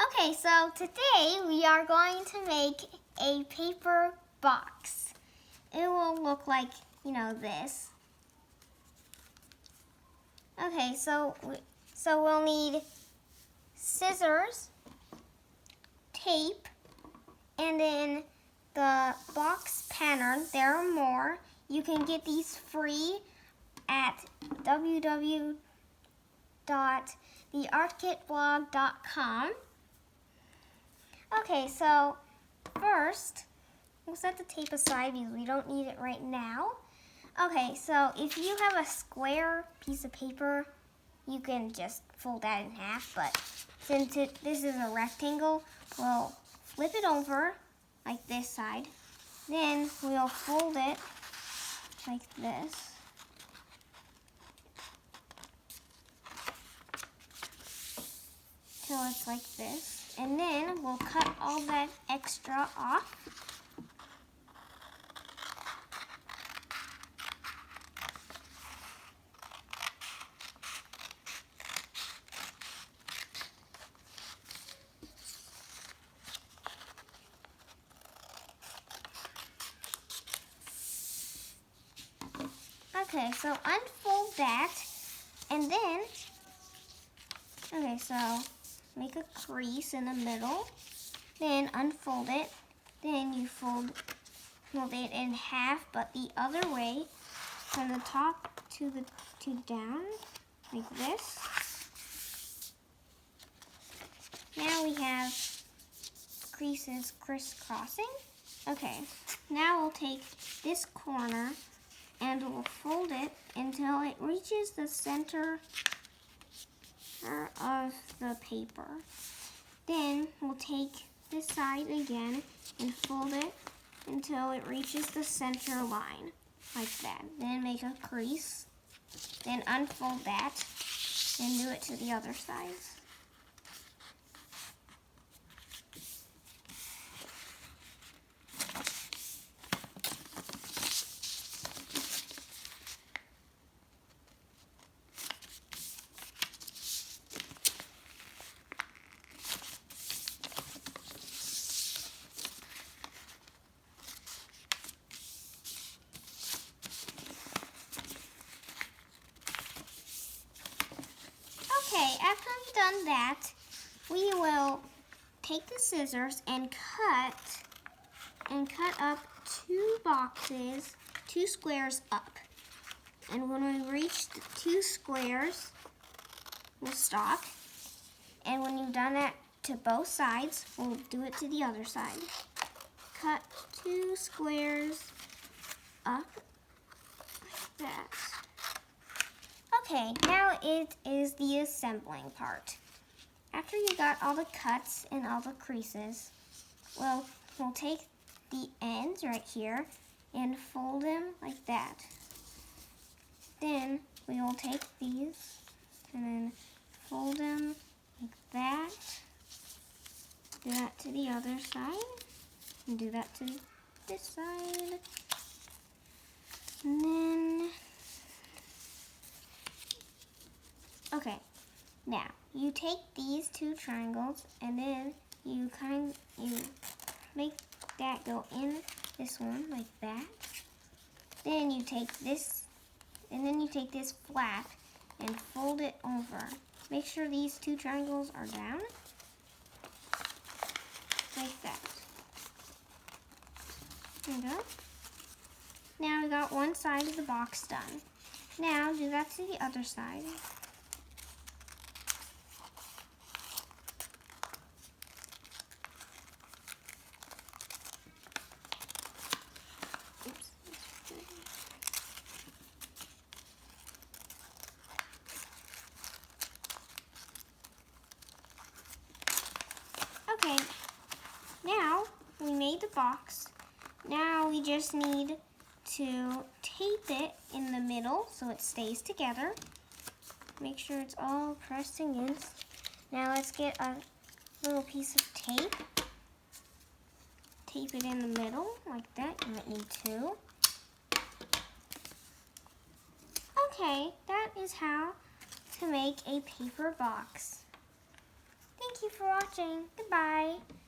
Okay, so today we are going to make a paper box. It will look like, this. Okay, so we'll need scissors, tape, and then the box pattern. There are more. You can get these free at www.theartkitblog.com. Okay, so first, we'll set the tape aside because we don't need it right now. Okay, so if you have a square piece of paper, you can just fold that in half, but since this is a rectangle, we'll flip it over like this side. Then we'll fold it like this. Till it's like this. And then we'll cut all that extra off. Okay, so unfold that, and then, so make a crease in the middle, then unfold it, then you fold it in half, but the other way, from the top to down, like this. Now we have creases crisscrossing. Okay, now we'll take this corner and we'll fold it until it reaches the center of the paper. Then we'll take this side again and fold it until it reaches the center line, like that. Then make a crease, then unfold that, and do it to the other side. Okay, after we've done that, we will take the scissors and cut up two squares up. And when we reach the 2 squares, we'll stop. And when you've done that to both sides, we'll do it to the other side. Cut 2 squares up like that. Okay, now it is the assembling part. After you got all the cuts and all the creases, we'll take the ends right here and fold them like that. Then we will take these and then fold them like that. Do that to the other side. And do that to this side. And then okay, now you take these 2 triangles and then you make that go in this one like that. Then you take this flap and fold it over. Make sure these 2 triangles are down like that. There we go. Now we got one side of the box done. Now do that to the other side. Okay, now we made the box. Now we just need to tape it in the middle so it stays together. Make sure it's all pressed against. Now let's get a little piece of tape. Tape it in the middle like that. You might need 2. Okay, that is how to make a paper box. Thank you. Thank you for watching. Goodbye.